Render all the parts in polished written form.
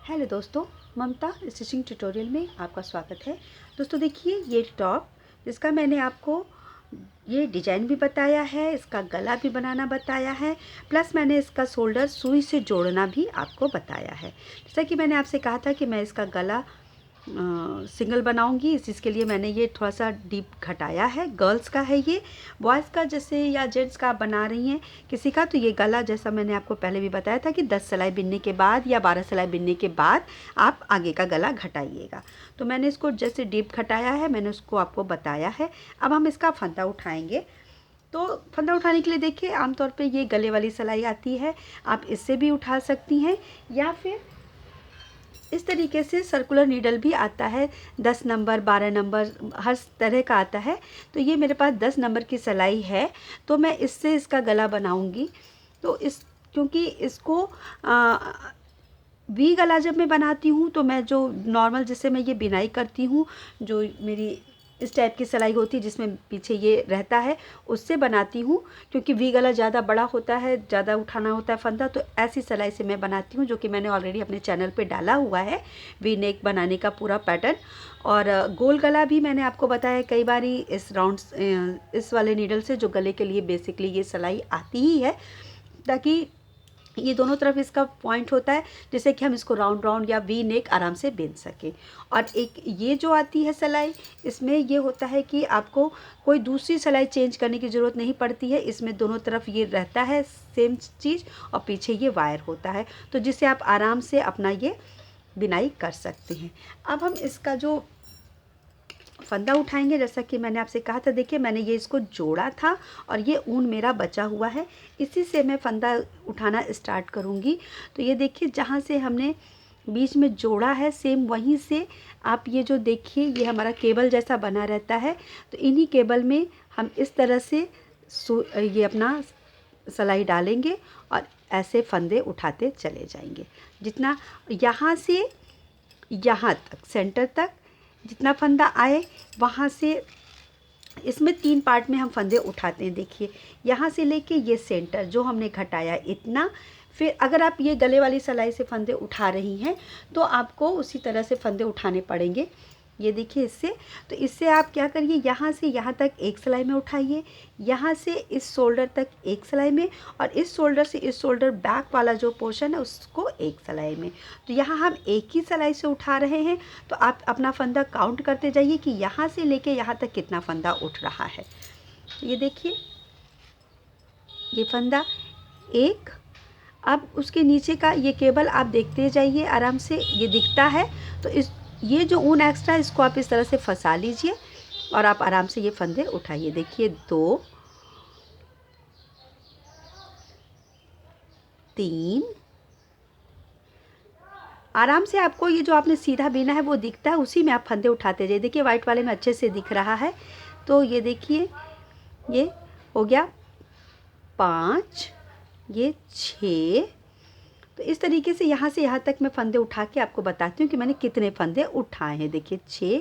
Hello दोस्तों, ममता stitching tutorial में आपका स्वागत है। दोस्तों देखिए, ये टॉप जिसका मैंने आपको ये डिज़ाइन भी बताया है, इसका गला भी बनाना बताया है, प्लस मैंने इसका शोल्डर सुई से जोड़ना भी आपको बताया है। जैसा कि मैंने आपसे कहा था कि मैं इसका गला सिंगल बनाऊंगी, इसके लिए मैंने ये थोड़ा सा डीप घटाया है। गर्ल्स का है ये, बॉयज़ का जैसे या जेंट्स का आप बना रही हैं किसी का, तो ये गला जैसा मैंने आपको पहले भी बताया था कि 10 सिलाई बिनने के बाद या 12 सिलाई बिनने के बाद आप आगे का गला घटाइएगा। तो मैंने इसको जैसे डीप घटाया है, मैंने उसको आपको बताया है। अब हम इसका फंदा उठाएंगे। तो फंदा उठाने के लिए देखिए, आमतौर पे ये गले वाली सिलाई आती है, आप इससे भी उठा सकती हैं, या फिर इस तरीके से सर्कुलर नीडल भी आता है। 10 नंबर 12 नंबर हर तरह का आता है। तो ये मेरे पास 10 नंबर की सिलाई है, तो मैं इससे इसका गला बनाऊंगी। तो क्योंकि इसको वी गला जब मैं बनाती हूँ तो मैं जो नॉर्मल जिससे मैं ये बिनाई करती हूँ, जो मेरी इस टाइप की सिलाई होती है जिसमें पीछे ये रहता है, उससे बनाती हूँ। क्योंकि वी गला ज़्यादा बड़ा होता है, ज़्यादा उठाना होता है फंदा, तो ऐसी सिलाई से मैं बनाती हूँ, जो कि मैंने ऑलरेडी अपने चैनल पे डाला हुआ है वी नेक बनाने का पूरा पैटर्न। और गोल गला भी मैंने आपको बताया कई बार इस इस वाले नीडल से, जो गले के लिए बेसिकली ये सिलाई आती ही है, ताकि ये दोनों तरफ इसका पॉइंट होता है, जिससे कि हम इसको राउंड राउंड या वी नेक आराम से बिन सकें। और एक ये जो आती है सिलाई, इसमें ये होता है कि आपको कोई दूसरी सिलाई चेंज करने की ज़रूरत नहीं पड़ती है। इसमें दोनों तरफ ये रहता है सेम चीज़, और पीछे ये वायर होता है, तो जिससे आप आराम से अपना ये बिनाई कर सकते हैं। अब हम इसका जो फंदा उठाएंगे, जैसा कि मैंने आपसे कहा था, देखिए मैंने ये इसको जोड़ा था और ये ऊन मेरा बचा हुआ है, इसी से मैं फंदा उठाना स्टार्ट करूँगी। तो ये देखिए, जहाँ से हमने बीच में जोड़ा है, सेम वहीं से आप ये जो देखिए, ये हमारा केबल जैसा बना रहता है, तो इन्हीं केबल में हम इस तरह से ये अपना सिलाई डालेंगे और ऐसे फंदे उठाते चले जाएंगे। जितना यहाँ से यहाँ तक सेंटर तक जितना फंदा आए, वहाँ से इसमें 3 पार्ट में हम फंदे उठाते हैं। देखिए, यहाँ से लेके ये सेंटर जो हमने घटाया इतना, फिर अगर आप ये गले वाली सिलाई से फंदे उठा रही हैं तो आपको उसी तरह से फंदे उठाने पड़ेंगे। ये देखिए, तो इससे आप क्या करिए, यहाँ से यहाँ तक एक सिलाई में उठाइए, यहाँ से इस शोल्डर तक एक सिलाई में, और इस शोल्डर से इस शोल्डर बैक वाला जो पोर्शन है उसको एक सिलाई में। तो यहाँ हम एक ही सिलाई से उठा रहे हैं, तो आप अपना फंदा काउंट करते जाइए कि यहाँ से लेके यहाँ तक कितना फंदा उठ रहा है। ये देखिए, ये फंदा एक। अब उसके नीचे का ये केबल आप देखते जाइए, आराम से ये दिखता है। तो ये जो ऊन एक्स्ट्रा है, इसको आप इस तरह से फंसा लीजिए और आप आराम से ये फंदे उठाइए। देखिए, 2 3, आराम से आपको ये जो आपने सीधा बीना है वो दिखता है, उसी में आप फंदे उठाते जाइए। देखिए, वाइट वाले में अच्छे से दिख रहा है। तो ये देखिए, ये हो गया 5, ये 6। तो इस तरीके से यहाँ तक मैं फंदे उठा के आपको बताती हूँ कि मैंने कितने फंदे उठाए हैं। देखिए, 6।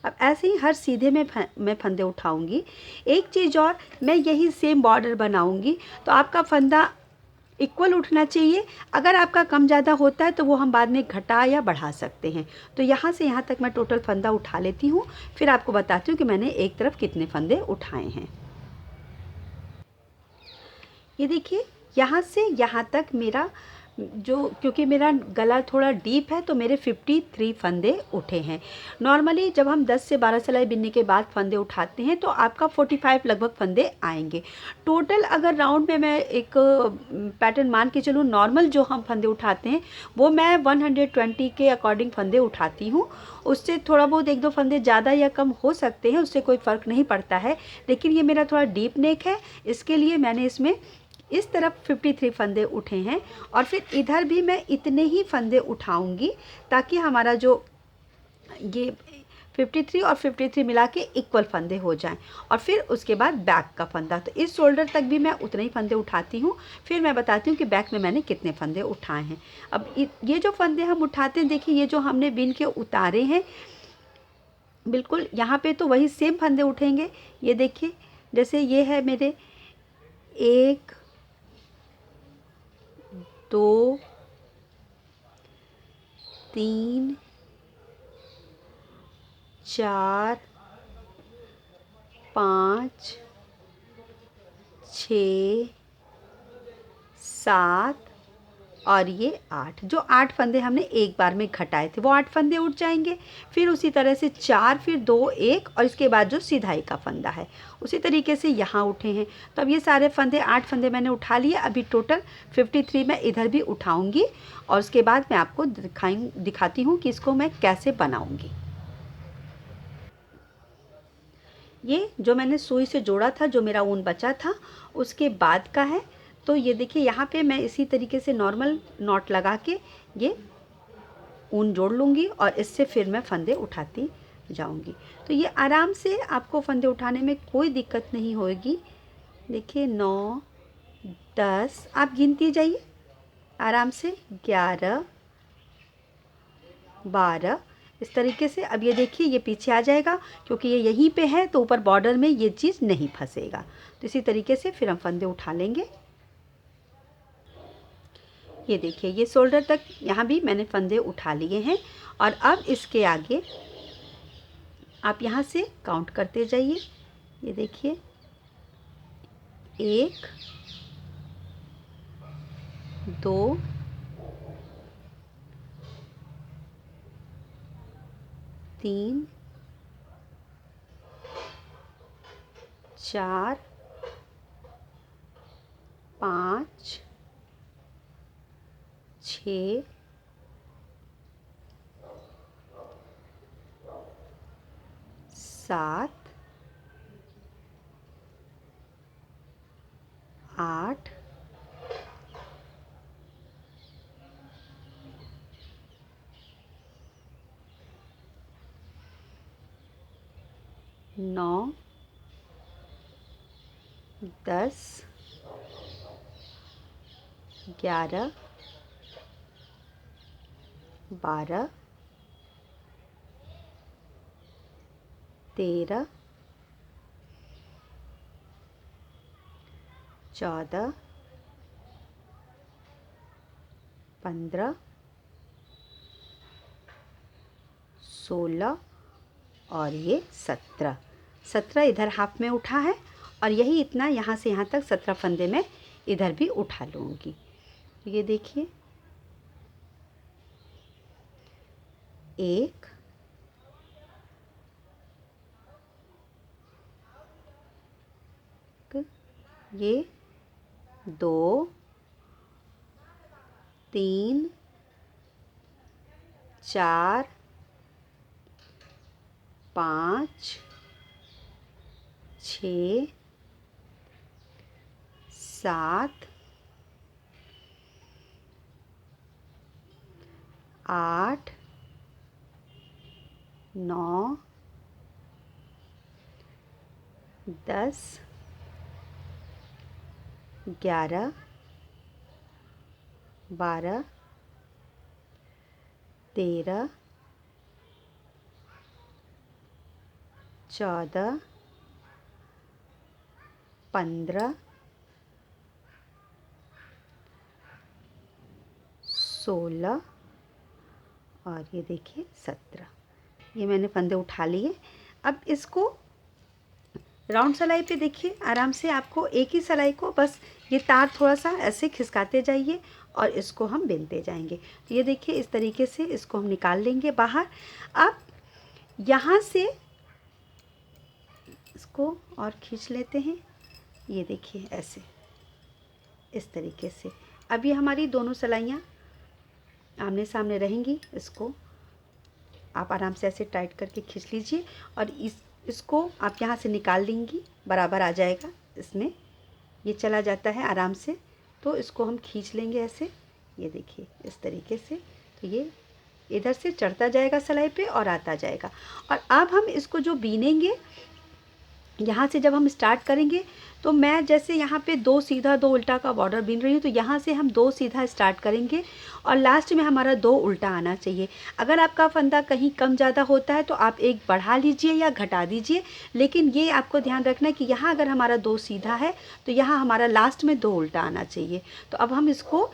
अब ऐसे ही हर सीधे में मैं फंदे उठाऊंगी। एक चीज़ और, मैं यही सेम बॉर्डर बनाऊंगी, तो आपका फंदा इक्वल उठना चाहिए। अगर आपका कम ज़्यादा होता है तो वो हम बाद में घटा या बढ़ा सकते हैं। तो यहाँ से यहाँ तक मैं टोटल फंदा उठा लेती हूँ, फिर आपको बताती हूँ कि मैंने एक तरफ कितने फंदे उठाए हैं। ये देखिए, यहाँ से यहाँ तक मेरा क्योंकि मेरा गला थोड़ा डीप है, तो मेरे 53 फंदे उठे हैं। नॉर्मली जब हम 10 से 12 सिलाई बिनने के बाद फंदे उठाते हैं तो आपका 45 लगभग फंदे आएंगे टोटल। अगर राउंड में मैं एक पैटर्न मान के चलूँ, नॉर्मल जो हम फंदे उठाते हैं वो मैं 120 के अकॉर्डिंग फंदे उठाती हूँ। उससे थोड़ा बहुत 1-2 फंदे ज़्यादा या कम हो सकते हैं, उससे कोई फ़र्क नहीं पड़ता है। लेकिन ये मेरा थोड़ा डीप नेक है, इसके लिए मैंने इसमें इस तरफ 53 फंदे उठे हैं, और फिर इधर भी मैं इतने ही फंदे उठाऊंगी, ताकि हमारा जो ये 53 और 53 मिला के इक्वल फंदे हो जाएं। और फिर उसके बाद बैक का फंदा, तो इस शोल्डर तक भी मैं उतने ही फंदे उठाती हूँ। फिर मैं बताती हूँ कि बैक में मैंने कितने फंदे उठाए हैं। अब ये जो फंदे हम उठाते हैं, देखिए, ये जो हमने बिन के उतारे हैं, बिल्कुल यहाँ पे तो वही सेम फंदे उठेंगे। ये देखिए, जैसे ये है मेरे 1 2 3 4 5 6 7 और ये 8। जो 8 फंदे हमने एक बार में घटाए थे वो 8 फंदे उठ जाएंगे। फिर उसी तरह से 4, फिर 2, 1 और इसके बाद जो सिधाई का फंदा है उसी तरीके से यहाँ उठे हैं। तो अब ये सारे फंदे 8 फंदे मैंने उठा लिए। अभी टोटल 53 मैं इधर भी उठाऊंगी और उसके बाद मैं आपको दिखाती हूँ कि इसको मैं कैसे बनाऊंगी। ये जो मैंने सुई से जोड़ा था, जो मेरा ऊन बचा था उसके बाद का है। तो ये देखिए यहाँ पे मैं इसी तरीके से नॉर्मल नॉट लगा के ये ऊन जोड़ लूँगी और इससे फिर मैं फंदे उठाती जाऊँगी। तो ये आराम से आपको फंदे उठाने में कोई दिक्कत नहीं होगी। देखिए 9 10 आप गिनती जाइए आराम से, 11 12 इस तरीके से। अब ये देखिए ये पीछे आ जाएगा क्योंकि ये यहीं पे है तो ऊपर बॉर्डर में ये चीज़ नहीं फंसेगा। तो इसी तरीके से फिर हम फंदे उठा लेंगे। ये देखिए ये शोल्डर तक यहाँ भी मैंने फंदे उठा लिए हैं और अब इसके आगे आप यहाँ से काउंट करते जाइए। ये देखिए 1 2 3 4 5 6 7 8 9 10 11 12 13 14 15 16 और ये 17 इधर हाफ में उठा है और यही इतना यहाँ से यहाँ तक 17 फंदे में इधर भी उठा लूँगी। ये देखिए 1 ये 2 3 4 5 6 7 8 9 10 11 12 13 14 15 16 और ये देखिए 17। ये मैंने फंदे उठा लिए। अब इसको राउंड सिलाई पे देखिए आराम से आपको एक ही सिलाई को बस ये तार थोड़ा सा ऐसे खिसकाते जाइए और इसको हम बिनते जाएंगे। तो ये देखिए इस तरीके से इसको हम निकाल लेंगे बाहर। अब यहाँ से इसको और खींच लेते हैं। ये देखिए ऐसे इस तरीके से। अब ये हमारी दोनों सिलाइयाँ आमने सामने रहेंगी। इसको आप आराम से ऐसे टाइट करके खींच लीजिए और इसको आप यहाँ से निकाल लेंगी, बराबर आ जाएगा। इसमें ये चला जाता है आराम से, तो इसको हम खींच लेंगे ऐसे। ये देखिए इस तरीके से। तो ये इधर से चढ़ता जाएगा सिलाई पे और आता जाएगा। और अब हम इसको जो बीनेंगे, यहाँ से जब हम स्टार्ट करेंगे तो मैं जैसे यहाँ पे 2 सीधा 2 उल्टा का बॉर्डर बीन रही हूँ, तो यहाँ से हम 2 सीधा स्टार्ट करेंगे और लास्ट में हमारा 2 उल्टा आना चाहिए। अगर आपका फंदा कहीं कम ज़्यादा होता है तो आप एक बढ़ा लीजिए या घटा दीजिए, लेकिन ये आपको ध्यान रखना है कि यहाँ अगर हमारा 2 सीधा है तो यहाँ हमारा लास्ट में 2 उल्टा आना चाहिए। तो अब हम इसको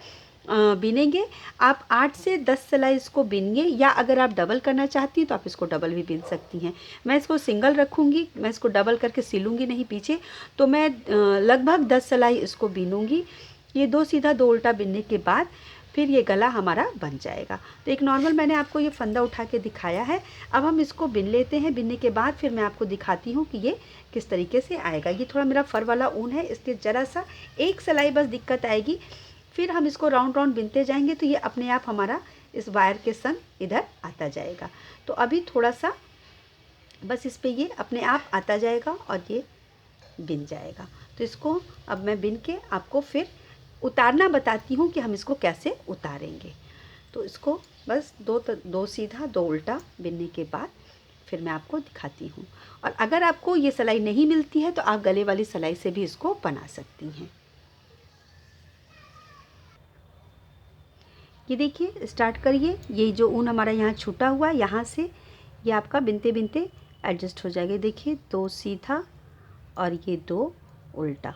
बिनेंगे। आप 8 से 10 सिलाई इसको बिनिए, या अगर आप डबल करना चाहती हैं तो आप इसको डबल भी बिन सकती हैं। मैं इसको सिंगल रखूँगी, मैं इसको डबल करके सिलूँगी नहीं पीछे, तो मैं लगभग 10 सिलाई इसको बिनूँगी। ये 2 सीधा 2 उल्टा बिनने के बाद फिर ये गला हमारा बन जाएगा। तो एक नॉर्मल मैंने आपको ये फंदा उठा के दिखाया है। अब हम इसको बिन लेते हैं। बिनने के बाद फिर मैं आपको दिखाती हूँ कि ये किस तरीके से आएगा। ये थोड़ा मेरा फर वाला ऊन है, इसलिए ज़रा सा एक सिलाई बस दिक्कत आएगी। फिर हम इसको राउंड राउंड बिनते जाएंगे तो ये अपने आप हमारा इस वायर के संग इधर आता जाएगा। तो अभी थोड़ा सा बस इस पे ये अपने आप आता जाएगा और ये बिन जाएगा। तो इसको अब मैं बिन के आपको फिर उतारना बताती हूँ कि हम इसको कैसे उतारेंगे। तो इसको बस दो सीधा 2 उल्टा बिनने के बाद फिर मैं आपको दिखाती हूँ। और अगर आपको ये सिलाई नहीं मिलती है तो आप गले वाली सिलाई से भी इसको बना सकती हैं। ये देखिए, स्टार्ट करिए। ये जो ऊन हमारा यहाँ छूटा हुआ है, यहाँ से ये आपका बिनते बिनते एडजस्ट हो जाएगा। देखिए, 2 सीधा और ये 2 उल्टा।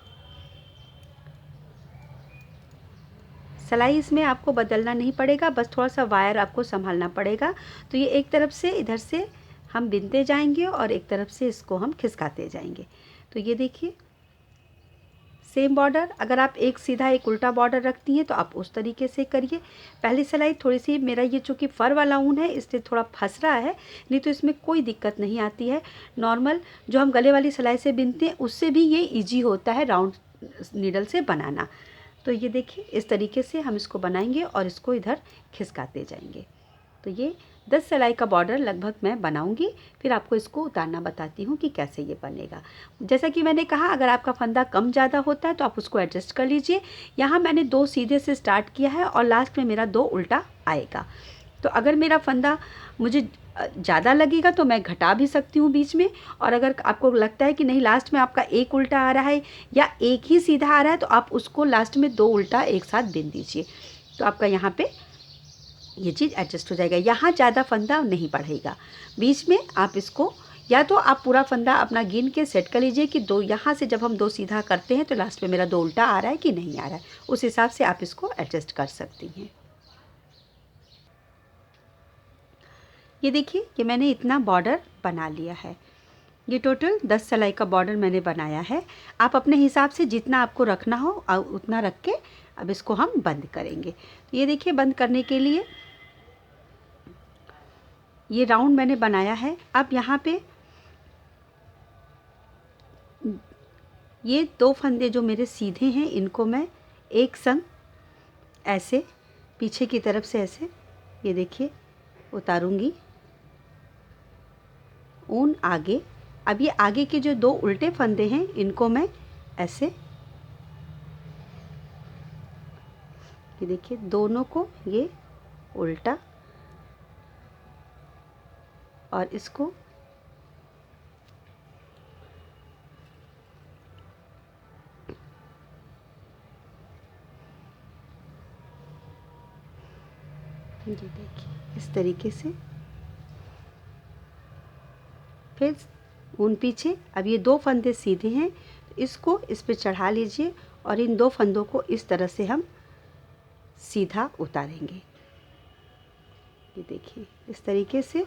सिलाई इसमें आपको बदलना नहीं पड़ेगा, बस थोड़ा सा वायर आपको संभालना पड़ेगा। तो ये एक तरफ से इधर से हम बिनते जाएंगे और एक तरफ से इसको हम खिसकाते जाएंगे। तो ये देखिए, सेम बॉर्डर। अगर आप एक सीधा एक उल्टा बॉर्डर रखती हैं तो आप उस तरीके से करिए। पहली सिलाई थोड़ी सी, मेरा ये चूँकि फ़र वाला ऊन है इसलिए थोड़ा फंस रहा है, नहीं तो इसमें कोई दिक्कत नहीं आती है। नॉर्मल जो हम गले वाली सिलाई से बिनते हैं उससे भी ये ईजी होता है राउंड नीडल से बनाना। तो ये देखिए, इस तरीके से हम इसको बनाएंगे और इसको इधर खिसकाते जाएंगे। तो ये 10 सिलाई का बॉर्डर लगभग मैं बनाऊंगी, फिर आपको इसको उतारना बताती हूँ कि कैसे ये बनेगा। जैसा कि मैंने कहा, अगर आपका फंदा कम ज़्यादा होता है तो आप उसको एडजस्ट कर लीजिए। यहाँ मैंने 2 सीधे से स्टार्ट किया है और लास्ट में मेरा 2 उल्टा आएगा। तो अगर मेरा फंदा मुझे ज़्यादा लगेगा तो मैं घटा भी सकती हूँ बीच में, और अगर आपको लगता है कि नहीं लास्ट में आपका एक उल्टा आ रहा है या एक ही सीधा आ रहा है तो आप उसको लास्ट में 2 उल्टा एक साथ बिन दीजिए। तो आपका यहाँ पे ये चीज़ एडजस्ट हो जाएगा। यहाँ ज़्यादा फंदा नहीं बढ़ेगा। बीच में आप इसको या तो आप पूरा फंदा अपना गिन के सेट कर लीजिए कि 2 यहाँ से जब हम 2 सीधा करते हैं तो लास्ट में मेरा 2 उल्टा आ रहा है कि नहीं आ रहा है, उस हिसाब से आप इसको एडजस्ट कर सकती हैं। ये देखिए कि मैंने इतना बॉर्डर बना लिया है। ये टोटल 10 सिलाई का बॉर्डर मैंने बनाया है। आप अपने हिसाब से जितना आपको रखना हो उतना रख के अब इसको हम बंद करेंगे। तो ये देखिए, बंद करने के लिए ये राउंड मैंने बनाया है। अब यहाँ पे ये 2 फंदे जो मेरे सीधे हैं इनको मैं एक संग ऐसे पीछे की तरफ से ऐसे ये देखिए उतारूंगी ऊन आगे। अब ये आगे के जो 2 उल्टे फंदे हैं इनको मैं ऐसे, ये देखिए दोनों को ये उल्टा और इसको ये देखिए इस तरीके से, फिर ऊन पीछे। अब ये 2 फंदे सीधे हैं, इसको इस पे चढ़ा लीजिए और इन 2 फंदों को इस तरह से हम सीधा उतारेंगे। ये देखिए इस तरीके से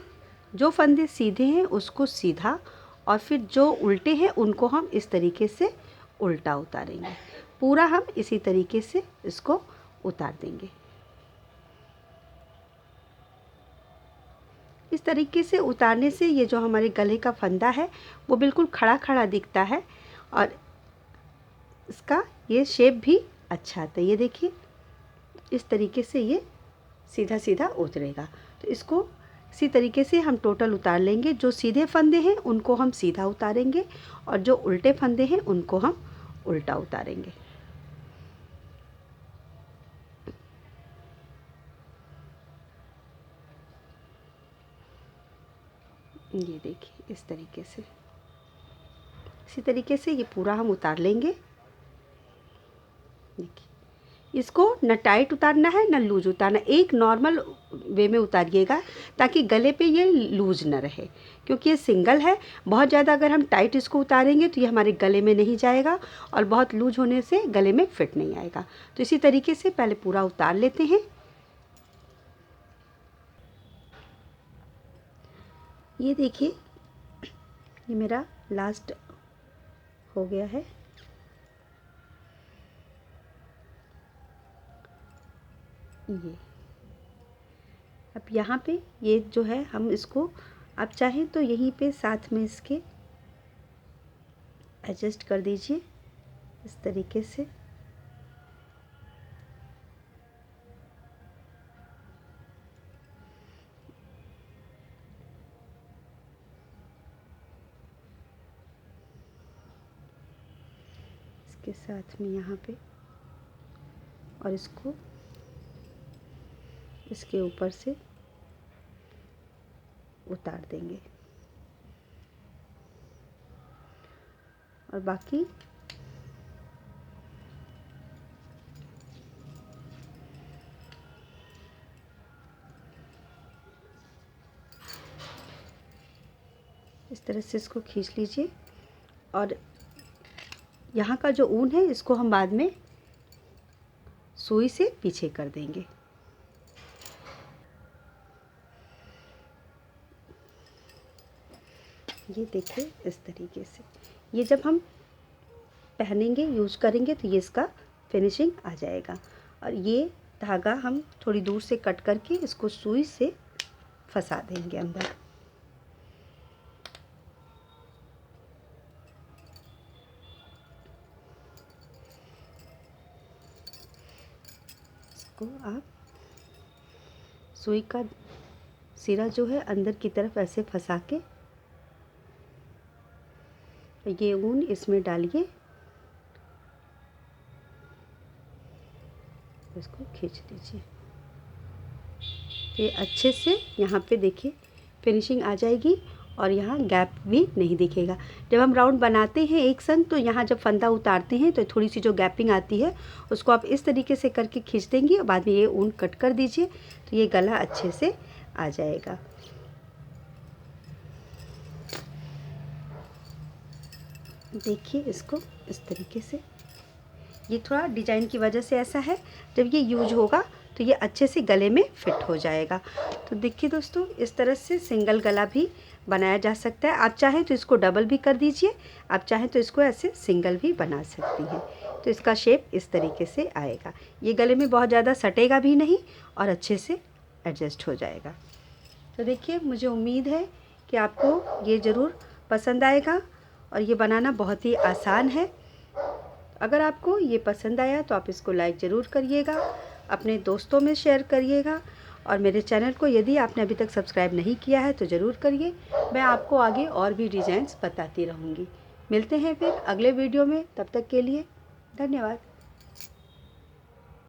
जो फंदे सीधे हैं उसको सीधा, और फिर जो उल्टे हैं उनको हम इस तरीके से उल्टा उतारेंगे। पूरा हम इसी तरीके से इसको उतार देंगे। इस तरीके से उतारने से ये जो हमारे गले का फंदा है वो बिल्कुल खड़ा खड़ा दिखता है और इसका ये शेप भी अच्छा आता है। ये देखिए इस तरीके से ये सीधा सीधा उतरेगा। तो इसको इसी तरीके से हम टोटल उतार लेंगे। जो सीधे फंदे हैं उनको हम सीधा उतारेंगे और जो उल्टे फंदे हैं उनको हम उल्टा उतारेंगे। ये देखिए इस तरीके से, इसी तरीके से ये पूरा हम उतार लेंगे। देखिए इसको न टाइट उतारना है न लूज उतारना, एक नॉर्मल वे में उतारिएगा ताकि गले पे ये लूज न रहे, क्योंकि ये सिंगल है। बहुत ज़्यादा अगर हम टाइट इसको उतारेंगे तो ये हमारे गले में नहीं जाएगा और बहुत लूज होने से गले में फिट नहीं आएगा। तो इसी तरीके से पहले पूरा उतार लेते हैं। ये देखिए, ये मेरा लास्ट हो गया है। ये अब यहाँ पे ये जो है हम इसको, आप चाहें तो यहीं पे साथ में इसके एडजस्ट कर दीजिए इस तरीके से। इसके साथ में यहाँ पे, और इसको इसके ऊपर से उतार देंगे और बाकी इस तरह से इसको खींच लीजिए। और यहाँ का जो ऊन है इसको हम बाद में सुई से पीछे कर देंगे। ये देखिए इस तरीके से, ये जब हम पहनेंगे यूज करेंगे तो ये इसका फिनिशिंग आ जाएगा। और ये धागा हम थोड़ी दूर से कट करके इसको सुई से फंसा देंगे अंदर। इसको आप सुई का सिरा जो है अंदर की तरफ ऐसे फंसा के ये ऊन इसमें डालिए, इसको खींच दीजिए। ये अच्छे से यहाँ पे देखिए फिनिशिंग आ जाएगी और यहाँ गैप भी नहीं दिखेगा। जब हम राउंड बनाते हैं एक संग तो यहाँ जब फंदा उतारते हैं तो थोड़ी सी जो गैपिंग आती है उसको आप इस तरीके से करके खींच देंगी और बाद में ये ऊन कट कर दीजिए तो ये गला अच्छे से आ जाएगा। देखिए इसको इस तरीके से, ये थोड़ा डिजाइन की वजह से ऐसा है, जब ये यूज होगा तो ये अच्छे से गले में फिट हो जाएगा। तो देखिए दोस्तों, इस तरह से सिंगल गला भी बनाया जा सकता है। आप चाहें तो इसको डबल भी कर दीजिए, आप चाहें तो इसको ऐसे सिंगल भी बना सकती हैं। तो इसका शेप इस तरीके से आएगा। ये गले में बहुत ज़्यादा सटेगा भी नहीं और अच्छे से एडजस्ट हो जाएगा। तो देखिए, मुझे उम्मीद है कि आपको ये ज़रूर पसंद आएगा और ये बनाना बहुत ही आसान है। अगर आपको ये पसंद आया तो आप इसको लाइक ज़रूर करिएगा, अपने दोस्तों में शेयर करिएगा और मेरे चैनल को यदि आपने अभी तक सब्सक्राइब नहीं किया है तो ज़रूर करिए। मैं आपको आगे और भी डिज़ाइंस बताती रहूँगी। मिलते हैं फिर अगले वीडियो में, तब तक के लिए धन्यवाद।